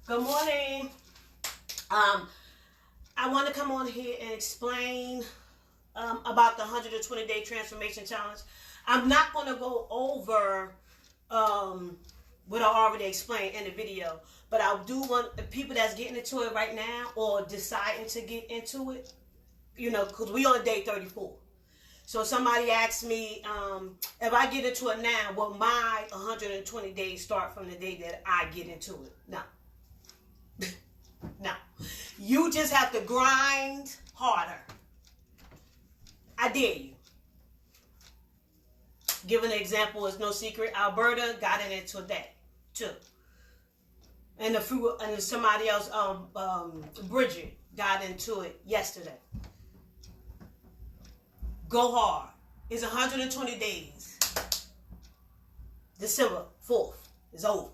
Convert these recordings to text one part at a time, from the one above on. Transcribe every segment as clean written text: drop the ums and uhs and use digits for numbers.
Good morning. I want to come on here and explain about the 120-day transformation challenge. I'm not going to go over what I already explained in the video, but I do want the people that's getting into it right now or deciding to get into it, because we on day 34. So somebody asked me, if I get into it now, will my 120 days start from the day that I get into it? No. No. You just have to grind harder. I dare you. Giving an example is no secret. Alberta got it into that too. And somebody else, Bridget, got into it yesterday. Go hard. It's 120 days. December 4th is over.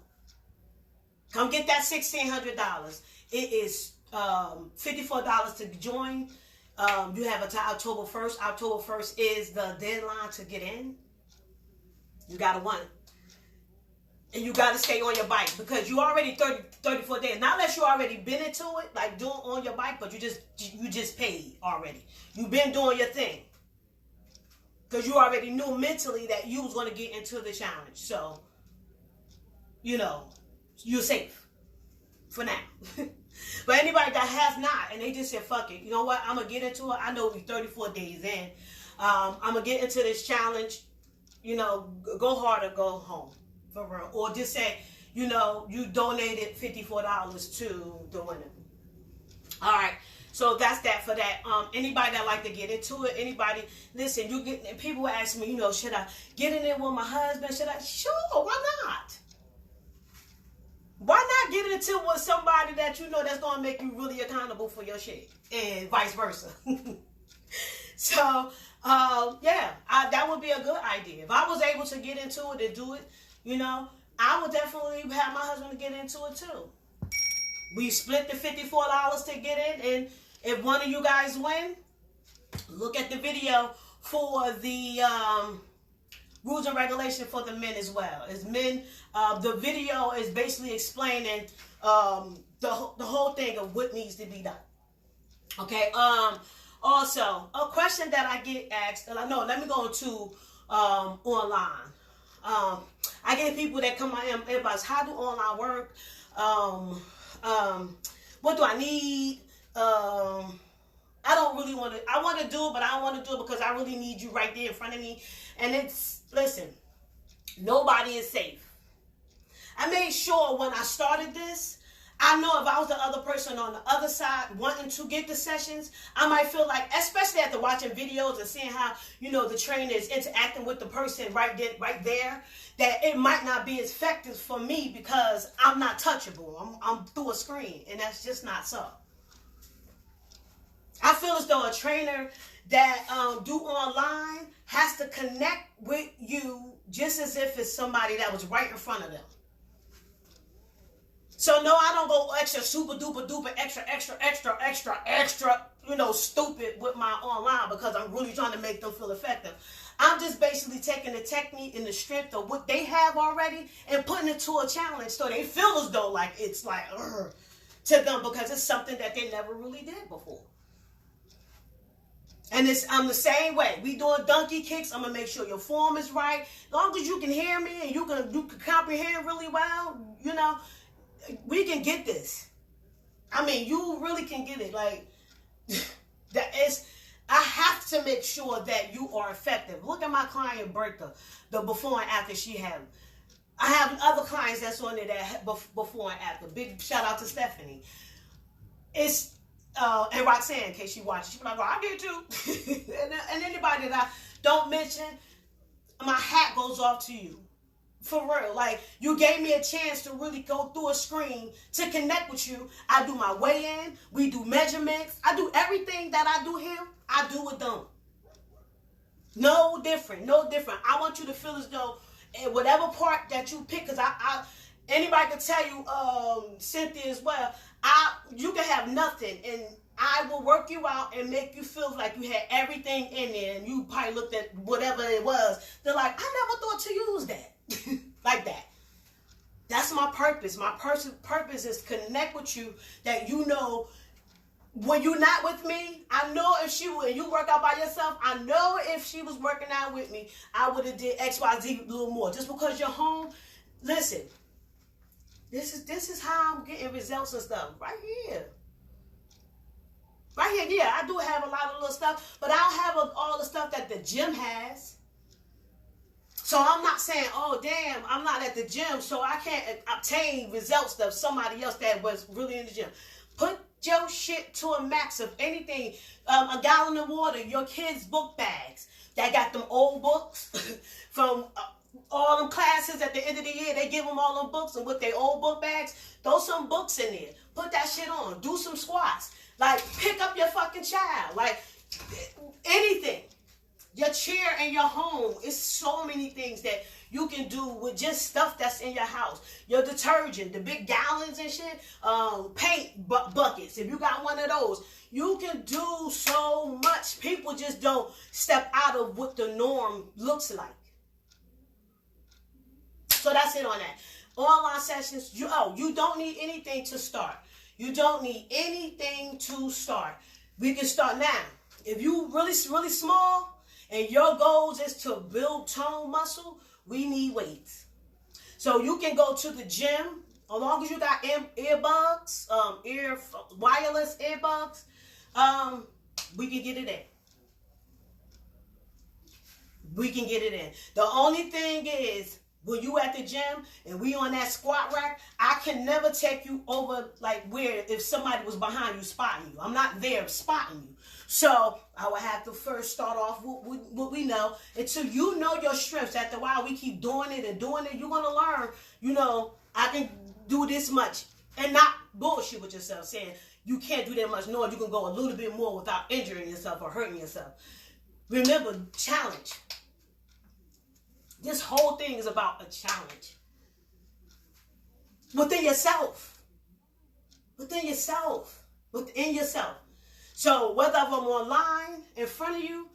Come get that $1,600. It is $54 to join. You have until October 1st. October 1st is the deadline to get in. You got to want it. And you got to stay on your bike because you already 34 days. Not unless you already been into it, like doing on your bike, but you just paid already. You've been doing your thing. Because you already knew mentally that you was going to get into the challenge. So, you're safe for now. But anybody that has not, and they just said, fuck it, you know what, I'm going to get into it. I know we're 34 days in. I'm going to get into this challenge. Go hard or go home. For real. Or just say, you donated $54 to the winner. All right. So that's that for that. Anybody that like to get into it, anybody, listen, people ask me, should I get in there with my husband? Sure, why not? Why not get into it with somebody that that's going to make you really accountable for your shit and vice versa? So, that would be a good idea. If I was able to get into it and do it, I would definitely have my husband to get into it too. We split the $54 to get in, and if one of you guys win, look at the video for the rules and regulation for the men as well. As men, the video is basically explaining the whole thing of what needs to be done. Okay. Also, a question that I get asked, let me go to online. I get people that come on inbox, how do online work? What do I need? I don't really want to, I want to do it, but I don't want to do it because I really need you right there in front of me. And listen, nobody is safe. I made sure when I started this, I know if I was the other person on the other side wanting to get the sessions, I might feel like, especially after watching videos and seeing how, the trainer is interacting with the person right there, that it might not be as effective for me because I'm not touchable. I'm through a screen, and that's just not so. I feel as though a trainer that do online has to connect with you just as if it's somebody that was right in front of them. So no, I don't go extra super duper duper extra, stupid with my online because I'm really trying to make them feel effective. I'm just basically taking the technique and the strength of what they have already and putting it to a challenge so they feel as though like it's like to them because it's something that they never really did before. And I'm the same way. We doing donkey kicks. I'm gonna make sure your form is right. As long as you can hear me and you can comprehend really well, we can get this. I mean, you really can get it. Like, I have to make sure that you are effective. Look at my client, Bertha, the before and after she had. I have other clients that's on there that before and after. Big shout out to Stephanie. It's, and Roxanne, in case she watches, she's like, well, I did too. and anybody that I don't mention, my hat goes off to you. For real, like you gave me a chance to really go through a screen to connect with you. I do my weigh-in, we do measurements, I do everything that I do here, I do with them. No different. I want you to feel as though whatever part that you pick, because anybody can tell you, Cynthia as well, you can have nothing and I will work you out and make you feel like you had everything in there and you probably looked at whatever it was. They're like, I never thought to use that. Like that. That's my purpose. My purpose is connect with you, that you know when you're not with me. I know if you work out by yourself, I know if she was working out with me, I would have did XYZ a little more. Just because you're home, listen, this is how I'm getting results and stuff. Right here. Right here, yeah, I do have a lot of little stuff, but I don't have all the stuff that the gym has. So I'm not saying, oh, damn, I'm not at the gym, so I can't obtain results of somebody else that was really in the gym. Put your shit to a max of anything. A gallon of water, your kids' book bags that got them old books from all them classes at the end of the year. They give them all them books, and with their old book bags, throw some books in there. Put that shit on. Do some squats. Like, pick up your fucking child. Like, anything. Your chair in your home. It's so many things that you can do with just stuff that's in your house. Your detergent, the big gallons and shit. Paint buckets. If you got one of those, you can do so much. People just don't step out of what the norm looks like. So that's it on that. Online sessions. You don't need anything to start. You don't need anything to start. We can start now. If you really, really small and your goals is to build tone muscle, we need weights. So you can go to the gym, as long as you got earbuds, wireless earbuds, we can get it in. We can get it in. The only thing is, when you at the gym and we on that squat rack, I can never take you over like where if somebody was behind you spotting you. I'm not there spotting you. So I would have to first start off with what we know. Until you know your strengths. After a while, we keep doing it and doing it. You're going to learn, I can do this much. And not bullshit with yourself saying you can't do that much, knowing you can go a little bit more without injuring yourself or hurting yourself. Remember, challenge. This whole thing is about a challenge. Within yourself. Within yourself. Within yourself. So whether I'm online in front of you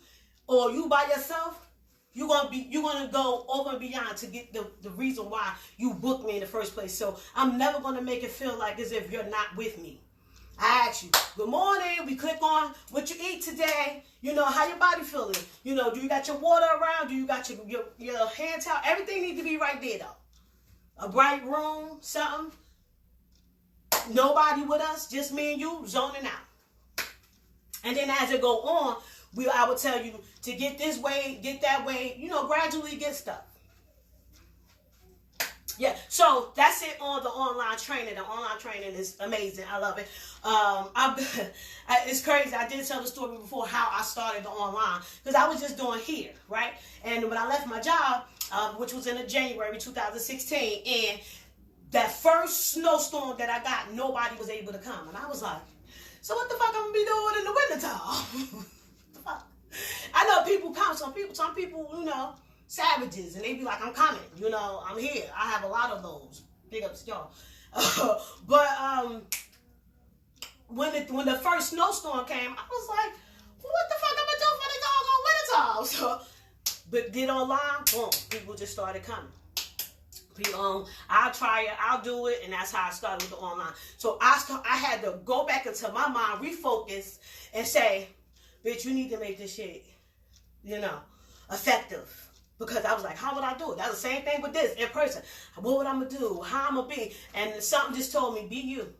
or you by yourself, you're gonna go over and beyond to get the reason why you booked me in the first place. So I'm never gonna make it feel like as if you're not with me. I ask you, good morning, we click on what you eat today, how your body feeling, do you got your water around, do you got your hand towel, everything needs to be right there though. A bright room, something, nobody with us, just me and you, zoning out. And then as it go on, I will tell you to get this way, get that way, gradually get stuff. Yeah, so that's it on the online training. The online training is amazing. I love it. It's crazy. I did tell the story before how I started the online because I was just doing here, right? And when I left my job, which was in January 2016, and that first snowstorm that I got, nobody was able to come. And I was like, so what the fuck I'm going to be doing in the wintertime? I know people come, some people, savages, and they be like, I'm coming, I'm here. I have a lot of those. Big ups to y'all. But when the first snowstorm came, I was like, what the fuck am I doing for the doggone wintertime? So, but get online, boom, people just started coming. I'll try it, I'll do it, and that's how I started with the online. So I had to go back into my mind, refocus, and say, bitch, you need to make this shit, effective. Because I was like, how would I do it? That's the same thing with this in person. What would I do? How I'm going to be? And something just told me, be you.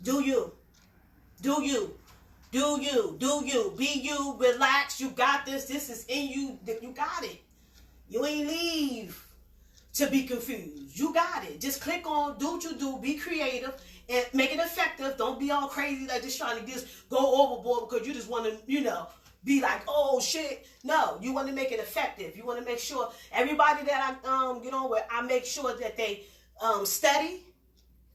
Do you. Do you. Do you. Do you. Be you. Relax. You got this. This is in you. You got it. You ain't leave to be confused. You got it. Just click on, do what you do. Be creative and make it effective. Don't be all crazy like just trying to just go overboard because you just want to, be like, oh shit. No, you want to make it effective. You want to make sure everybody that I get on with, I make sure that they study.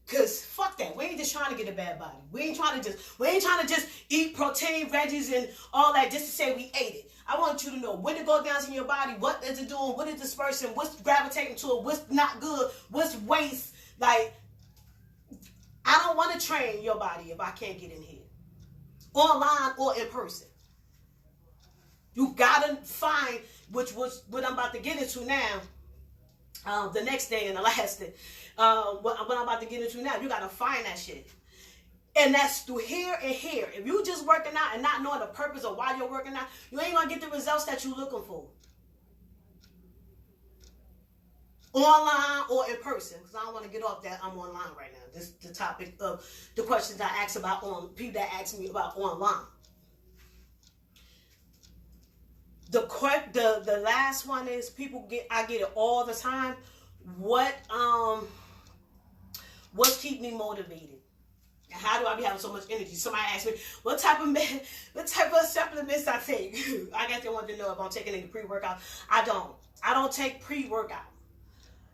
Cause fuck that. We ain't just trying to get a bad body. We ain't trying to just eat protein, veggies, and all that just to say we ate it. I want you to know when it goes down in your body, what is it doing, what is dispersing, what's gravitating to it, what's not good, what's waste. Like, I don't want to train your body if I can't get in here. Online or in person. You gotta find, which was what I'm about to get into now, The next thing and the last thing, what I'm about to get into now, you got to find that shit. And that's through here and here. If you just working out and not knowing the purpose of why you're working out, you ain't going to get the results that you're looking for. Online or in person. Because I don't want to get off that I'm online right now. This is the topic of the questions I ask about on people that ask me about online. The last one is I get it all the time. What keep me motivated? And how do I be having so much energy? Somebody asked me, what type of supplements I take? I guess they want to know if I'm taking any pre-workout. I don't take pre-workout.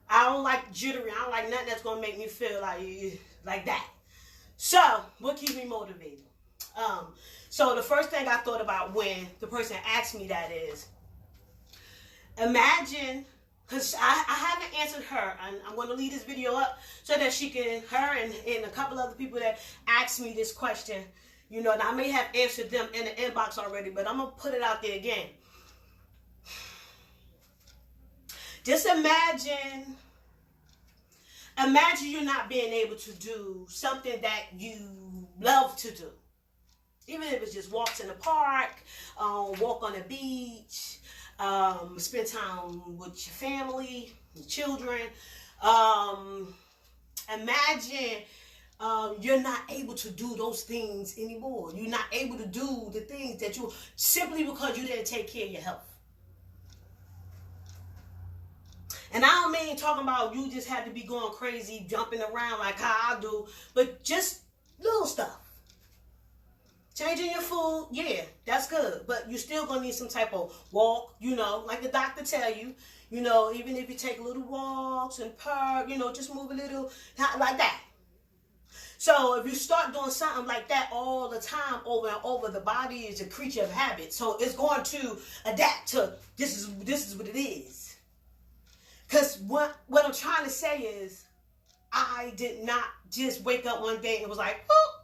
I don't like jittery. I don't like nothing that's gonna make me feel like that. So, what keeps me motivated? So the first thing I thought about when the person asked me that is, imagine, because I haven't answered her, and I'm going to leave this video up so that her and a couple other people that asked me this question, and I may have answered them in the inbox already, but I'm going to put it out there again. Just imagine you not being able to do something that you love to do. Even if it's just walks in the park, walk on the beach, spend time with your family, your children. Imagine you're not able to do those things anymore. You're not able to do the things that you, simply because you didn't take care of your health. And I don't mean talking about you just had to be going crazy, jumping around like how I do, but just little stuff. Changing your food, yeah, that's good. But you still going to need some type of walk, like the doctor tell you. Even if you take little walks and just move a little, like that. So if you start doing something like that all the time, over and over, the body is a creature of habit. So it's going to adapt to, this is what it is. Because what I'm trying to say is, I did not just wake up one day and was like, oh,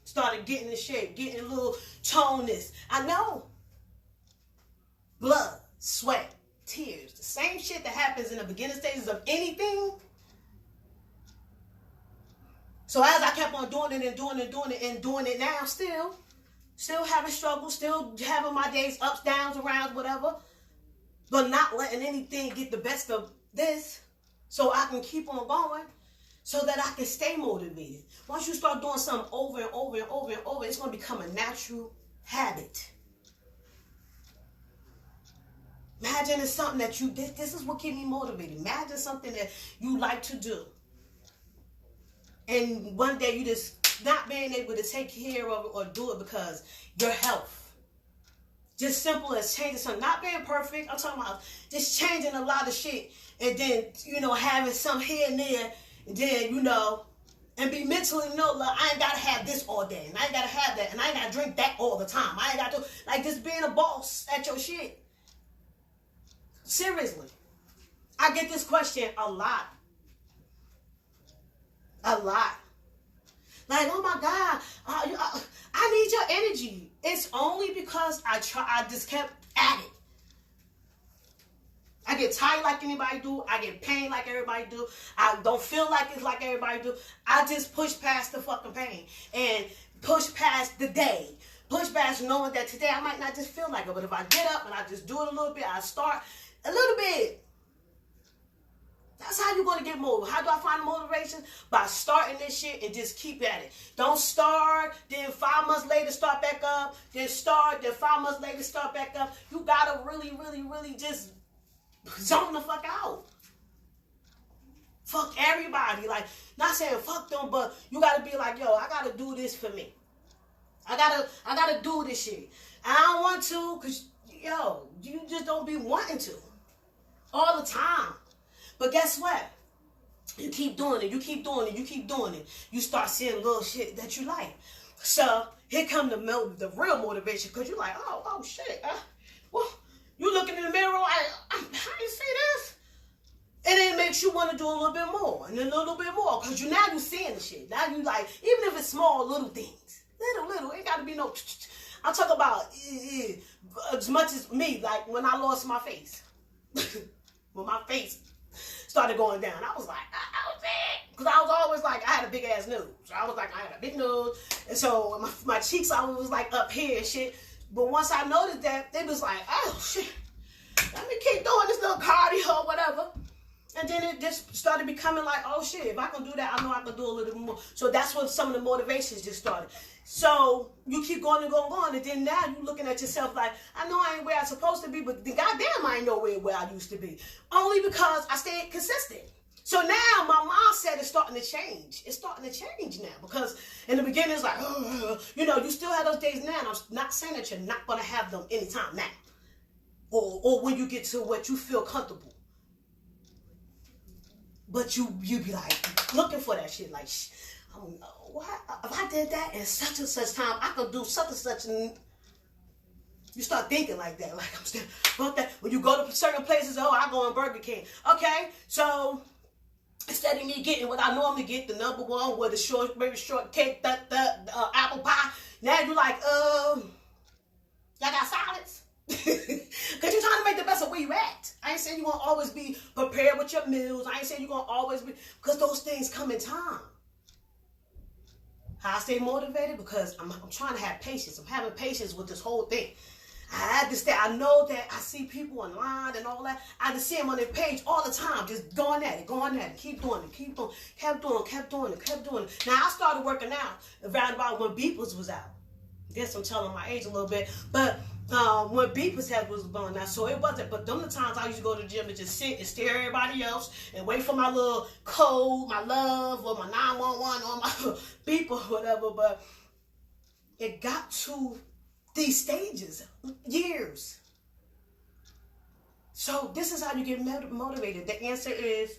started getting in shape, getting a little toneness. I know. Blood, sweat, tears. The same shit that happens in the beginning stages of anything. So as I kept on doing it and doing it and doing it now, still having struggles, still having my days, ups, downs, arounds, whatever. But not letting anything get the best of this so I can keep on going. So that I can stay motivated. Once you start doing something over and over and over and over, it's going to become a natural habit. Imagine it's something that this is what keeps me motivated. Imagine something that you like to do. And one day you just not being able to take care of it or do it because your health. Just simple as changing something. Not being perfect. I'm talking about just changing a lot of shit. And then, having some here and there. And then, and be mentally, like, I ain't got to have this all day. And I ain't got to have that. And I ain't got to drink that all the time. I ain't got to, just being a boss at your shit. Seriously. I get this question a lot. A lot. Like, oh my God, I need your energy. It's only because I just kept at it. I get tired like anybody do. I get pain like everybody do. I don't feel like it's like everybody do. I just push past the fucking pain and push past the day. Push past knowing that today I might not just feel like it, but if I get up and I just do it a little bit, I start a little bit. That's how you're going to get motivated. How do I find motivation? By starting this shit and just keep at it. Don't start, then 5 months later start back up, then start, then 5 months later start back up. You got to really, really, really just zone the fuck out. Fuck everybody. Like, not saying fuck them, but you got to be like, yo, I got to do this for me. I gotta do this shit. I don't want to, because, yo, you just don't be wanting to. All the time. But guess what? You keep doing it. You keep doing it. You keep doing it. You start seeing little shit that you like. So here come the real motivation, because you're like, oh shit. Well, you looking in the mirror like, how you see this? And then it makes you want to do a little bit more, and then a little bit more, because now you seeing the shit. Now you like, even if it's small little things, little, ain't got to be no. I'm talking about as much as me, like when I lost my face. when my face started going down. I was like, oh, shit. Because I was always like, I had a big ass nose. I was like, I had a big nose. And so my cheeks always was like up here and shit. But once I noticed that, it was like, oh, shit. Let me keep doing this little cardio or whatever. And then it just started becoming like, oh, shit, if I can do that, I know I can do a little bit more. So that's when some of the motivations just started. So you keep going and going and going. And then now you're looking at yourself like, I know I ain't where I'm supposed to be, but goddamn, I ain't nowhere where I used to be. Only because I stayed consistent. So now my mindset is starting to change. It's starting to change now because in the beginning it's like, you still have those days now. And I'm not saying that you're not going to have them anytime now. Or when you get to what you feel comfortable. But you be like looking for that shit. Like, what? If I did that in such and such time, I could do such and such. And you start thinking like that. Like, I'm still about that. When you go to certain places, I go on Burger King. Okay, so instead of me getting what I normally get, the number one with the maybe shortcake, the apple pie, now you like, y'all got salads? Because you're trying to make the best of where you at. I ain't saying you're going to always be prepared with your meals. I ain't saying you're going to always be, because those things come in time. How I stay motivated? Because I'm trying to have patience. I'm having patience with this whole thing. I understand. I know that I see people online and all that. I just see them on their page all the time, just going at it, keep doing it, kept doing it. Now, I started working out around about when Beepers was out. I guess I'm telling my age a little bit, but when Beepers was going out, so it wasn't. But them the times I used to go to the gym and just sit and stare at everybody else and wait for my little code, my love, or my 911 or my beep or whatever. But it got to these stages, years. So this is how you get motivated. The answer is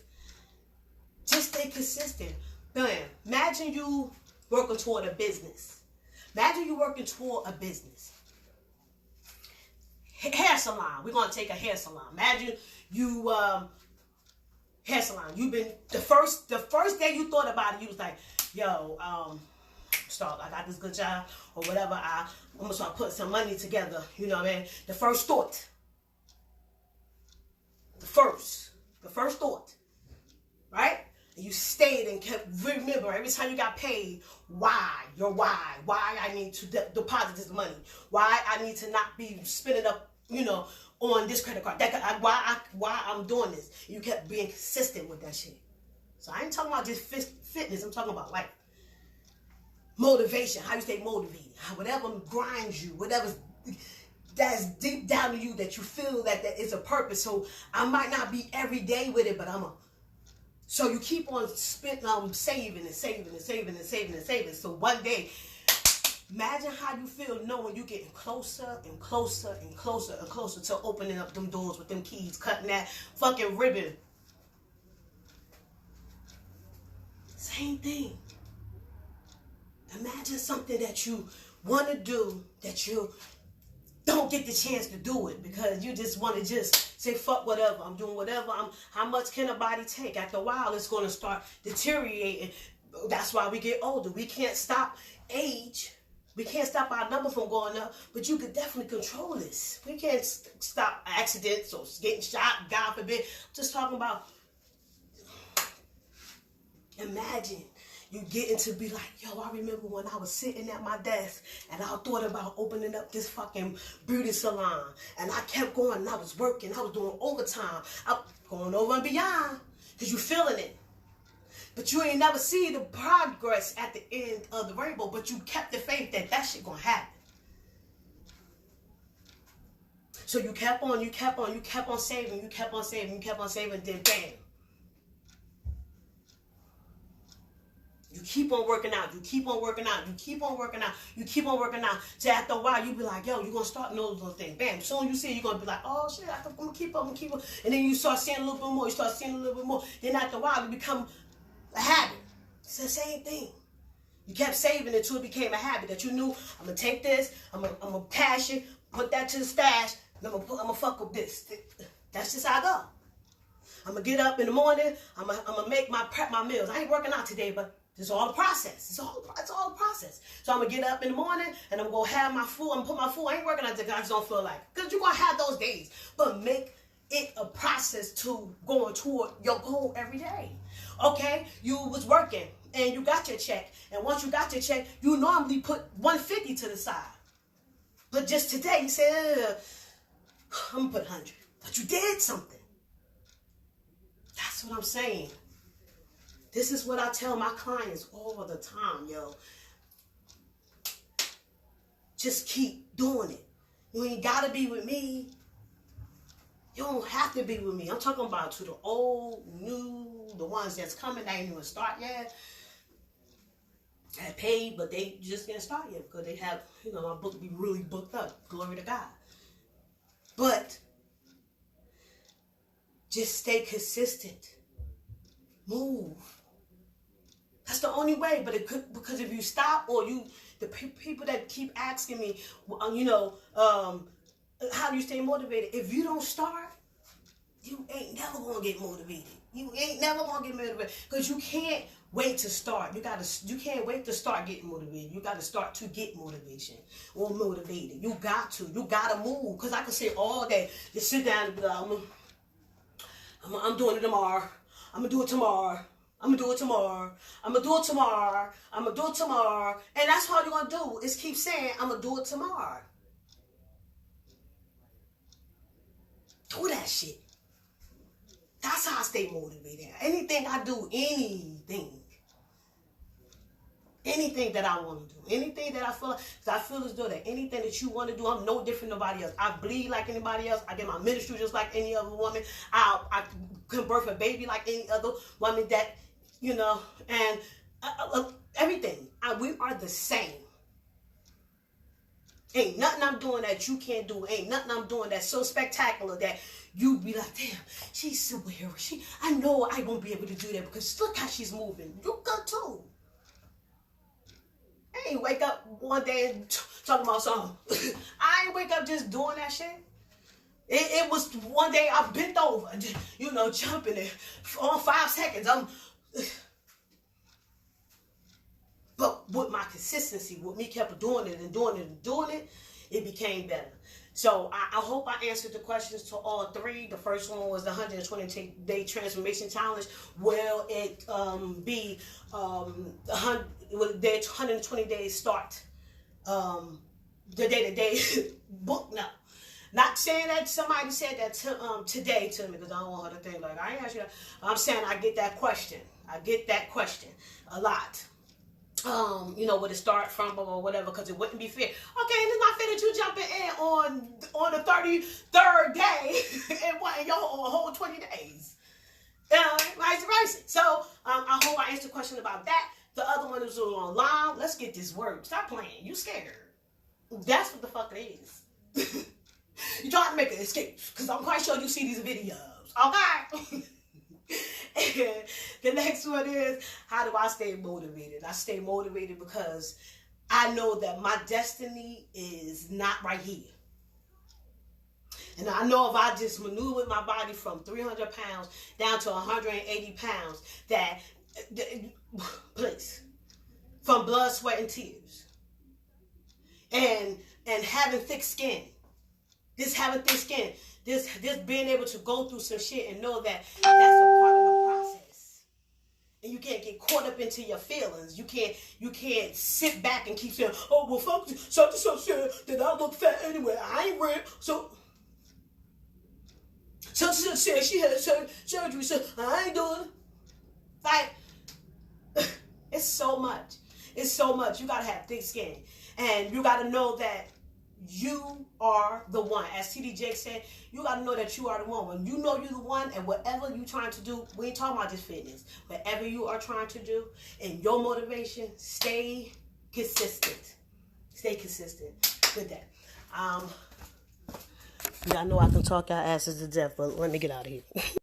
just stay consistent. Imagine you working toward a business. Imagine you working toward a business. Hair salon. We're going to take a hair salon. Imagine you, hair salon. You've been, the first day you thought about it, you was like, yo, I got this good job or whatever. I'm going to start putting some money together. You know what I mean? The first thought. The first thought. Right? And you stayed and kept, remember, every time you got paid, why I need to deposit this money, why I need to not be spending up, on this credit card, why I'm doing this. You kept being consistent with that shit. So I ain't talking about just fitness, I'm talking about like motivation, how you stay motivated, whatever grinds you, whatever that's deep down to you that you feel that is a purpose. So I might not be every day with it, but so you keep on saving. So one day, imagine how you feel knowing you're getting closer and closer to opening up them doors with them keys, cutting that fucking ribbon. Same thing. Imagine something that you want to do that you don't get the chance to do it because you just want to just say, fuck whatever, I'm doing whatever. How much can a body take? After a while, it's going to start deteriorating. That's why we get older. We can't stop age. We can't stop our number from going up, but you could definitely control this. We can't stop accidents or getting shot, God forbid. I'm just talking about, imagine you getting to be like, yo, I remember when I was sitting at my desk and I thought about opening up this fucking beauty salon. And I kept going and I was working. I was doing overtime. I was going over and beyond because you're feeling it. But you ain't never see the progress at the end of the rainbow. But you kept the faith that shit gonna happen. So you kept on saving, then bam. You keep on working out. So after a while, you be like, yo, you're going to start noticing those things. Bam. Soon you see it, you're going to be like, oh, shit, I'm going to keep up. And then you start seeing a little bit more. Then after a while, it become a habit. It's the same thing. You kept saving until it became a habit that you knew, I'm going to take this, I'm going to cash it, put that to the stash, and I'm going to fuck up this. That's just how I go. I'm going to get up in the morning, I'm going to prep my meals. I ain't working out today, but it's all the process. It's all the process. So I'm going to get up in the morning and I'm going to have my food. I'm going to put my food. I ain't working out today. I just don't feel like it. Because you're going to have those days. But make it a process to going toward your goal every day. Okay, you was working and you got your check, and once you got your check, you normally put 150 to the side. But just today, you said, I'm gonna put 100. But you did something. That's what I'm saying. This is what I tell my clients all the time, yo. Just keep doing it. You ain't gotta be with me. You don't have to be with me. I'm talking about to the old, new, the ones that's coming, they ain't even start yet. Had paid, but they just didn't start yet because they have, my book be really booked up. Glory to God. But just stay consistent. Move. That's the only way. But it could, because if you stop, or the people that keep asking me, how do you stay motivated? If you don't start, you ain't never gonna get motivated. You ain't never gonna get motivated because you can't wait to start. You can't wait to start getting motivated. You gotta start to get motivation or motivated. You gotta move. Because I can say all day, just sit down and be like, I'm doing it tomorrow. I'm gonna do it tomorrow. I'm gonna do it tomorrow. I'm gonna do it tomorrow. I'm gonna do it tomorrow. And that's all you're gonna do is keep saying, I'm gonna do it tomorrow. Do that shit. That's how I stay motivated. Anything I do, anything that I want to do, anything that I feel as though that anything that you want to do, I'm no different than nobody else. I bleed like anybody else. I get my ministry just like any other woman. I can birth a baby like any other woman that, and everything. We are the same. Ain't nothing I'm doing that you can't do. Ain't nothing I'm doing that's so spectacular that you be like, damn, she's a superhero. I know I won't be able to do that because look how she's moving. You good too. I ain't wake up one day and talking about something. I ain't wake up just doing that shit. It was one day I bent over, jumping it on 5 seconds. But with my consistency, with me kept doing it and doing it and doing it, it became better. So I hope I answered the questions to all three. The first one was the 120-day transformation challenge. Will it be the 120 days start the day-to-day book? No. Not saying that somebody said that today to me, because I don't want her to think like I ain't actually. I'm saying I get that question. I get that question a lot. Would it start from or whatever, because it wouldn't be fair. Okay, it's not fair that you jumping in on the 33rd day in your whole 20 days. Vice versa. So I hope I answered the question about that. The other one is online. Let's get this work. Stop playing. You scared. That's what the fuck it is. You're trying to make an escape, because I'm quite sure you see these videos. Okay? And the next one is, how do I stay motivated? I stay motivated because I know that my destiny is not right here. And I know if I just maneuver my body from 300 pounds down to 180 pounds, that, please, from blood, sweat, and tears. And having thick skin. This having thick skin. This being able to go through some shit and know that that's a part of the process. And you can't get caught up into your feelings. You can't sit back and keep saying, oh, well, fuck, such and such said that I look fat anyway. I ain't red. So, such and such said she had surgery, so I ain't doing it. Like, it's so much. It's so much. You got to have thick skin. And you got to know that you are the one. As TD Jake said, you got to know that you are the one. When you know you're the one, and whatever you're trying to do, we ain't talking about just fitness. Whatever you are trying to do and your motivation, stay consistent. Stay consistent with that. I know I can talk our asses to death, but let me get out of here.